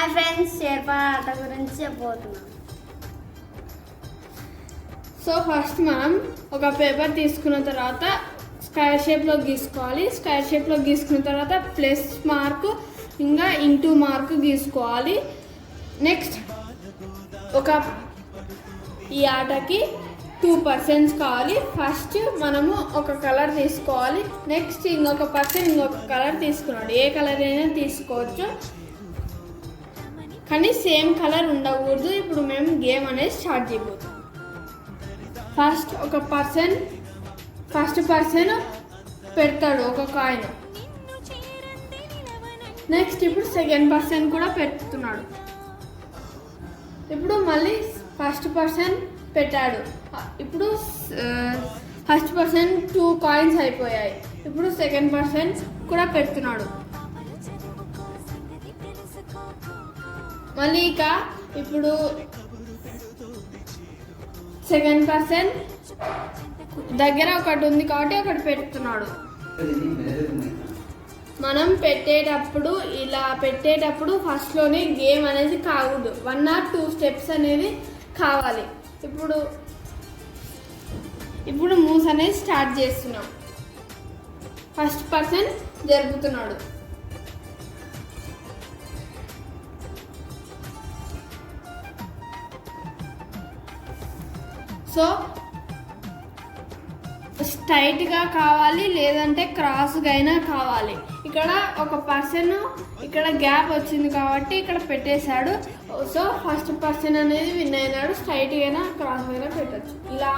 Hi friends, చేప ఆట గురించి చెప్పబోతున్నాం. సో ఫస్ట్ మనం ఒక పేపర్ తీసుకున్న తర్వాత స్క్వేర్ షేప్లో గీసుకోవాలి. స్క్వేర్ షేప్లో గీసుకున్న తర్వాత ప్లస్ మార్క్ ఇంకా ఇంటూ మార్క్ గీసుకోవాలి. నెక్స్ట్ ఈ ఆటకి 2% కావాలి. ఫస్ట్ మనము ఒక కలర్ తీసుకోవాలి. నెక్స్ట్ ఇంకొక పర్సన్ ఇంకొక కలర్ తీసుకున్నాడు. ఏ కలర్ అయినా తీసుకోవచ్చు, కానీ సేమ్ కలర్ ఉండకూడదు. ఇప్పుడు మేము గేమ్ అనేది స్టార్ట్ చేయబోతున్నాం. ఫస్ట్ పర్సన్ పెడతాడు ఒక కాయిన్. నెక్స్ట్ ఇప్పుడు సెకండ్ పర్సన్ కూడా పెడుతున్నాడు. ఇప్పుడు మళ్ళీ ఫస్ట్ పర్సన్ పెట్టాడు. ఇప్పుడు ఫస్ట్ పర్సన్ 2 కాయిన్స్ అయిపోయాయి. ఇప్పుడు సెకండ్ పర్సన్ కూడా పెడుతున్నాడు. మళ్ళీ ఇప్పుడు సెకండ్ పర్సన్ దగ్గర ఒకటి ఉంది కాబట్టి ఒకటి పెడుతున్నాడు. మనం పెట్టేటప్పుడు ఫస్ట్లోనే గేమ్ అనేది కాకూడదు. 1 or 2 స్టెప్స్ అనేది కావాలి. ఇప్పుడు మూవ్స్ అనేది స్టార్ట్ చేస్తున్నాం. First person జరుపుతున్నాడు. సో స్ట్రైట్గా కావాలి, లేదంటే క్రాస్గా అయినా కావాలి. ఇక్కడ ఒక పర్సన్ ఇక్కడ గ్యాప్ వచ్చింది కాబట్టి ఇక్కడ పెట్టేశాడు. సో ఫస్ట్ పర్సన్ అనేది విన్ అయినాడు. స్ట్రైట్గా అయినా క్రాస్గా అయినా పెట్టచ్చు. ఇలా